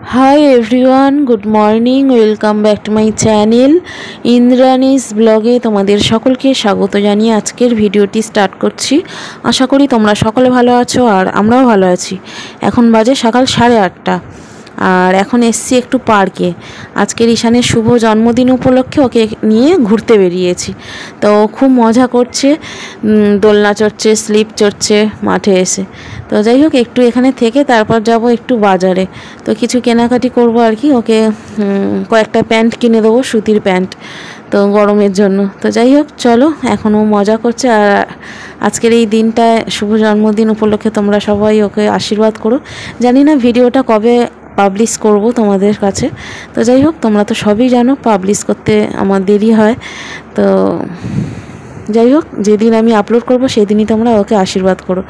Hi everyone, good morning. Welcome back to my channel Indrani's ব্লগে তোমাদের সকলকে স্বাগত জানিয়ে আজকের ভিডিওটি স্টার্ট করছি। আশা করি তোমরা সকলে ভালো আছো আর আমরাও ভালো আছি। এখন বাজে সকাল 8:30 আর এখন এসছি একটু পার্কে। আজকের ঈশানের শুভ জন্মদিন উপলক্ষে ওকে নিয়ে ঘুরতে বেরিয়েছি। তো খুব মজা করছে, দোলনা চড়ছে, স্লিপ চড়ছে মাঠে এসে। তো যাই হোক, একটু এখানে থেকে তারপর যাব একটু বাজারে। তো কিছু কেনাকাটি করব আর কি। ওকে কয়েকটা প্যান্ট কিনে দেবো, সুতির প্যান্ট, তো গরমের জন্য। তো যাই হোক, চলো, এখনও মজা করছে। আর আজকের এই দিনটায় শুভ জন্মদিন উপলক্ষে তোমরা সবাই ওকে আশীর্বাদ করো। জানি না ভিডিওটা কবে পাবলিশ করব তোমাদের কাছে। তো যাই হোক, তোমরা তো সবই জানো পাবলিশ করতে আমার দেরি হয়। তো যাই হোক, যেদিন আমি আপলোড করব সেদিনই তোমরা ওকে আশীর্বাদ করো।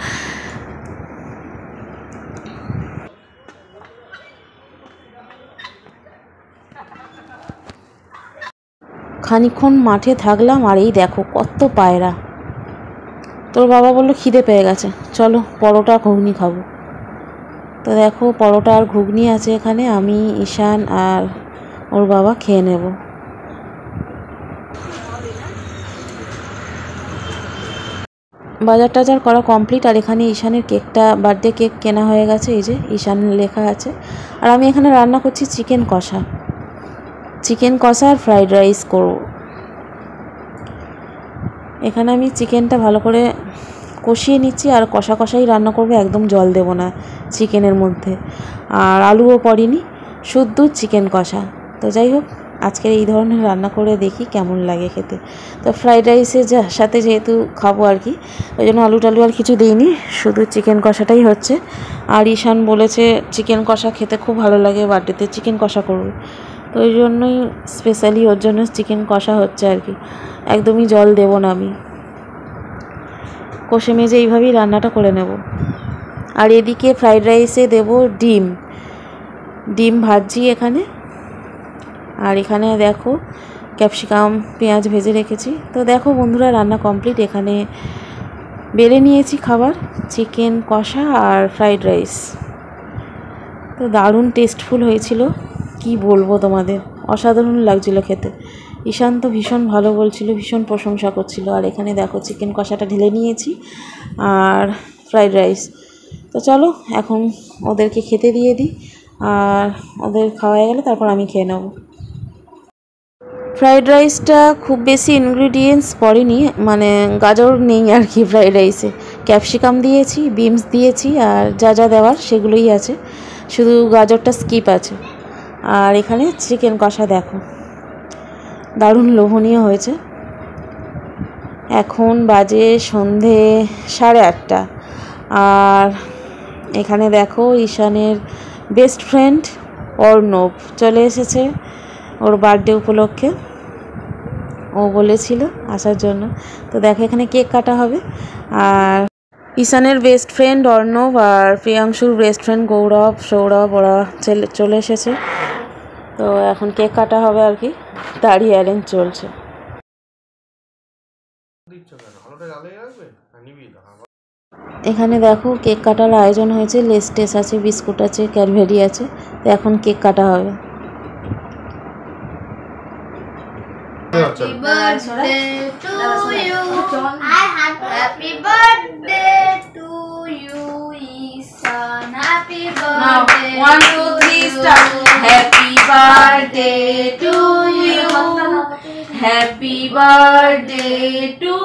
খানিকক্ষণ মাঠে থাকলাম আর এই দেখো কত পায়রা। তোর বাবা বললো খিদে পেয়ে গেছে, চলো পরোটা ঘুগনি খাবো। তো দেখো, পরোটা আর ঘুগনি আছে এখানে। আমি, ঈশান আর ওর বাবা খেয়ে নেব। বাজার টাজার করা কমপ্লিট। আর এখানে ঈশানের কেকটা, বার্থডে কেক কেনা হয়ে গেছে। এই যে ঈশান লেখা আছে। আর আমি এখানে রান্না করছি চিকেন কষা আর ফ্রাইড রাইস করব। এখানে আমি চিকেনটা ভালো করে কষিয়ে নিচ্ছি আর কষাই রান্না করব, একদম জল দেব না চিকেনের মধ্যে। আর আলুও পড়েনি, শুদ্ধ চিকেন কষা। তো যাই হোক, আজকের এই ধরনের রান্না করে দেখি কেমন লাগে খেতে। তো ফ্রাইড রাইসের সাথে যেহেতু খাবো আর কি, ওই জন্য আলু টালু আর কিছু দিইনি, শুধু চিকেন কষাটাই হচ্ছে। আর ঈশান বলেছে চিকেন কষা খেতে খুব ভালো লাগে, বার্থডেতে চিকেন কষা করবে। তো ওই জন্যই স্পেশালি ওর জন্য চিকেন কষা হচ্ছে আর কি। একদমই জল দেব না আমি, কষে মেজে এইভাবেই রান্নাটা করে নেব। আর এদিকে ফ্রাইড রাইসে দেব ডিম ভাজি এখানে। আর এখানে দেখো ক্যাপসিকাম পেঁয়াজ ভেজে রেখেছি। তো দেখো বন্ধুরা, রান্না কমপ্লিট। এখানে বেড়ে নিয়েছি খাবার, চিকেন কষা আর ফ্রাইড রাইস। তো দারুণ টেস্টফুল হয়েছিল, কি বলবো তোমাদের, অসাধারণ লাগছিল খেতে। ঈশান তো ভীষণ ভালো বলছিল, ভীষণ প্রশংসা করছিল। আর এখানে দেখো চিকেন কষাটা ঢেলে নিয়েছি আর ফ্রাইড রাইস। তো চলো এখন ওদেরকে খেতে দিয়ে দিই, আর ওদের খাওয়া হয়ে গেলে তারপর আমি খেয়ে নেব। ফ্রাইড রাইসটা খুব বেশি ইনগ্রিডিয়েন্টস পড়েনি, মানে গাজর নেই আর কি ফ্রাইড রাইসে। ক্যাপসিকাম দিয়েছি, বিনস দিয়েছি, আর যা যা দেওয়ার সেগুলোই আছে, শুধু গাজরটা স্কিপ আছে। আর এখানে চিকেন কষা দেখো দারুণ লোভনীয় হয়েছে। এখন বাজে সন্ধে 8:30। আর এখানে দেখো ঈশানের বেস্ট ফ্রেন্ড অর্ণব চলে এসেছে ওর বার্থডে উপলক্ষে। ও বলেছিল আসার জন্য। তো দেখো এখানে কেক কাটা হবে। আর ঈশানের বেস্ট ফ্রেন্ড অর্ণব আর প্রিয়াংশুর বেস্ট ফ্রেন্ড সৌরভ ওরা চলে এসেছে। তো এখন কেক কাটা হবে আর কি, তারই অ্যারেঞ্জ চলছে। এখানে দেখো কেক কাটার আয়োজন হয়েছে, লেস টেস আছে, বিস্কুট আছে, ক্যাডবেরি আছে। তো এখন কেক কাটা হবে। Happy birthday to you. Happy birthday to you, Ishan. Happy birthday. Now, 1, 2, 3, start. Happy birthday to you. Happy birthday to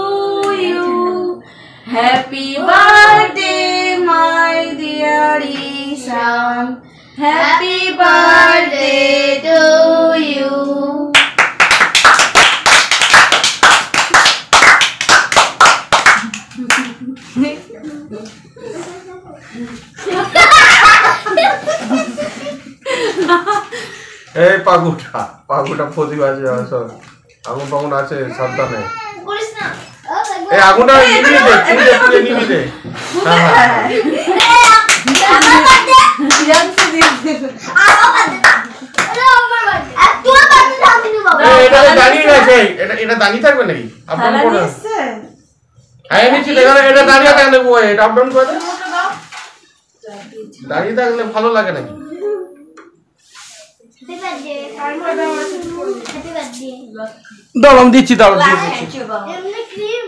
you. Happy birthday, my dear Ishan. Happy birthday to you. এই পাগুটা প্রদীপ আছে, সব আগুন ফাগুন আছে, সাবধানে। এই আগুনটা নিভিয়ে দে, তুই নিভিয়ে দে। এটা দাঁড়িয়ে আছে, এটা দাঁড়িয়ে থাকবে নাকি? আপডাউন করে হ্যাঁ নিচ্ছি, এটা দাঁড়িয়ে থাকলে এটা আপডাউন করে দাঁড়িয়ে থাকলে ভালো লাগে নাকি? দাঁড়াও আমি দিচ্ছি দাঁড়াও এমনি ক্রিম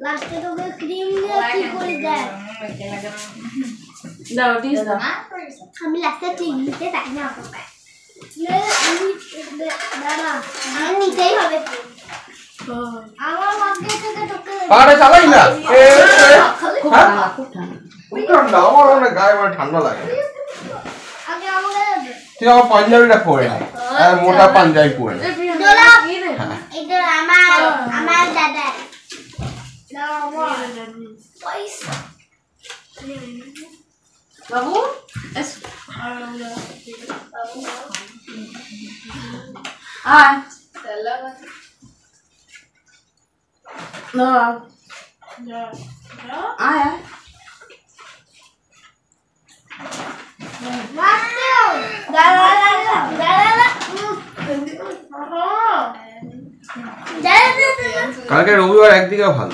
লাস্টে তোকে ক্রিম দিয়ে কি করে দেয় দাও টিস দাও আমি লাস্টে ঠিক দিতে তাই না পাপা আমি দাঁড়া আমি নিতেই হবে আমার মধ্যে থেকে তোকে আরে চালাই না খুব ঠান্ডা খুব ঠান্ডা খুব ঠান্ডা আমার অনেক গায়ে মানে ঠান্ডা লাগে আগে আমাকে তুই আমার পাঞ্জাবিটা পরে নে আর মোটা পাঞ্জাবি পরে নে দোলা এটা আমার দাদা না আমার পয়সা বাবু আয় না আয় কালকে রবিবার একদিকে ভালো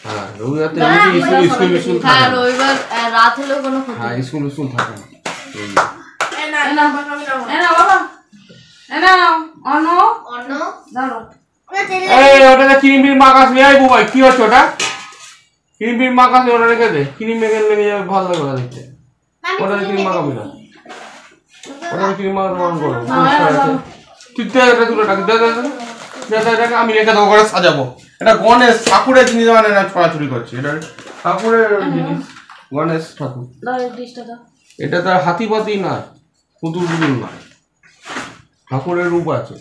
হ্যাঁ রবিবার তো স্কুল হ্যাঁ থাকে রবিবার রাত হলেও কোনো ক্ষতি হ্যাঁ স্কুল থাকে না না বাবা না অন্য দাঁড়ো এই ওটাতে ক্রিম মাখাস নিয়ে আয় বুবাই কি হচ্ছে ওটা ক্রিম মাখাস ওটা রেখে দে ক্রিম মেখে লেগে যাবে ভালো লাগবে না দেখতে ওটাতে ক্রিম মাখাবি না ওটাতে ক্রিম মাখা মন করো তুই দে এটা দুটো টাকা দে আমি রেখে দেবো করে সাজাবো এটা গণেশ ঠাকুরের জিনিস মানে না ছড়াছড়ি করছে এটা ঠাকুরের জিনিস গণেশ ঠাকুর দাও ডিশটা দাও এটা তার হাতিপাতি নয় পুতুল পুতুল নয় ঠাকুরের রূপ আছে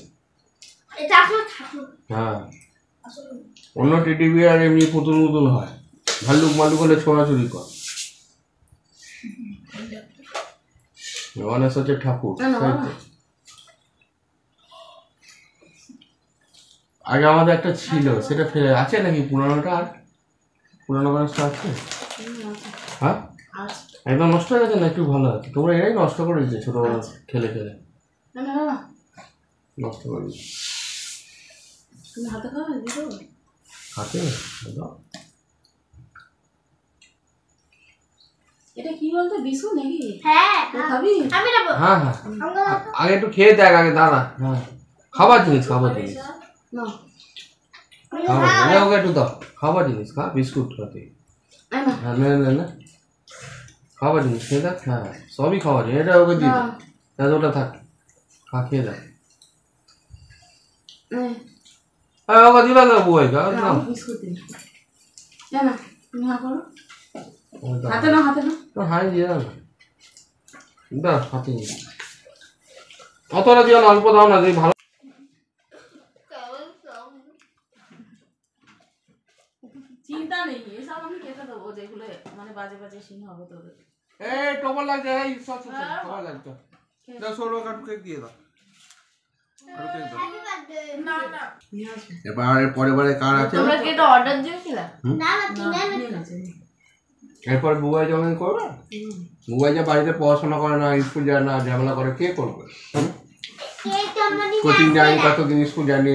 এটা আসলে ঠাকুর হ্যাঁ অন্য টিভি আর এমনি পুতুল পুতুল হয় ভাল্লুক মাল্লুক হলে ছোড়াছুড়ি কর গণেশ হচ্ছে ঠাকুর আগে আমাদের একটা ছিল সেটা ফেলে আছে নাকি পুরানোটা আর পুরানো গণেশটা আছে হ্যাঁ একদম নষ্ট হয়ে গেছে না একটু ভালো আছে তোমরা এরাই নষ্ট করে দিচ্ছে ছোটবেলা খেলে খেলে নষ্ট করে দিচ্ছে তুমি হাতে খাবে দিছো হাতে এটা কি বলতো বিস্কুট নাকি হ্যাঁ খাবি আমি নেবো হ্যাঁ হ্যাঁ আগে একটু খেয়ে দেখ আগে দাঁড়া হ্যাঁ খাবার জিনিস না ওকে একটু দাও খাবার জিনিস খা বিস্কুট খাতে হ্যাঁ না খাবার জিনিস খেয়ে দেখ হ্যাঁ সবই খাবার জিনিস এটা ওকে দিয়ে দাও ওটা থাক খা খেয়ে দেখ হ্যাঁ ওকে দিলা না বুয়াই খা না বিস্কুট দিন না তুমি হা করো হাতে না তো হাই দিয়ে দাও হাতে নিয়ে অতটা দিও না অল্প দাও না যে ভালো চিন্তা নেই এসব আমি কেটে দেবো যেগুলো মানে বাজে বাজে সিন হবে তোদের এই টবল লাগছে এই সব খাবার লাগছে দাও সরো কাটু কেক দিয়ে দাও এবারে পরে কার আছে তোমরা কি এটা অর্ডার দিয়েছিলা না কিনে এরপর বুবাই যখন করবে বুবাই যে বাড়িতে পড়াশোনা করে না স্কুল যায় না ঝামেলা করে কে করবে কোচিং যাই কতদিন স্কুল যায়নি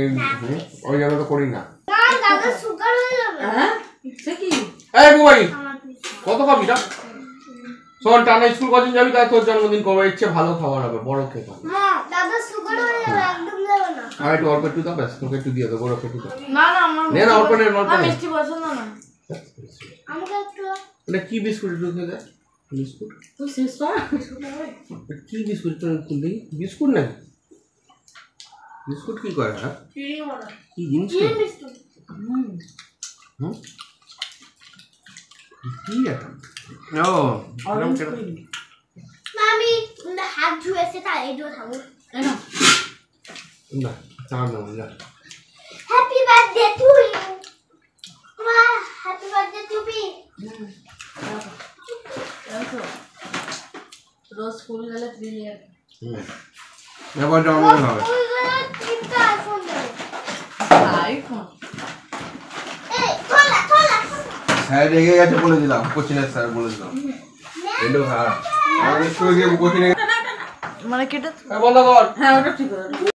ওই জন্য তো করি না দাদা সুগার হয়ে যাবে হ্যাঁ সে কি এই বুবাই কত খাবি না শোন টানা স্কুল কোচিং যাবি তাই তোর জন্মদিন করবো ইচ্ছে ভালো খাবার হবে বড় খেয়ে খাবি মা দাদা সুগার হয়ে যাবে একদম যাবে না আর একটু অল্প একটু দাও ব্যাস তোকে একটু দিয়ে দেবো বড় একটু দাও না আমার নে না অল্প নে মিষ্টি পছন্দ না আমাকে একটু এটা কি বিস্কুট একটু দিয়ে দে বিস্কুট তুই শেষ কর কি বিস্কুট তো খুললি বিস্কুট নাকি বিস্কুট কি করে হ্যাঁ কি জিনিস কি এটা ও মামি হাত ধুয়েছে তাই এটাও খাবো না চার দাও না হ্যাপি বার্থডে টু ইউ মা happy birthday to me rose school গেলে ফ্রি এবার জন্মদিন হবে তিনটা আইফোন দেবে আইফোন এই খোলা স্যার রেগে গেছে বলে দিলাম কোচিনের স্যার বলে দিলাম এলো হ্যাঁ আমি স্কুলে গিয়ে কোচিনে মানে কেটে বন্ধ কর হ্যাঁ ওটা ঠিক আছে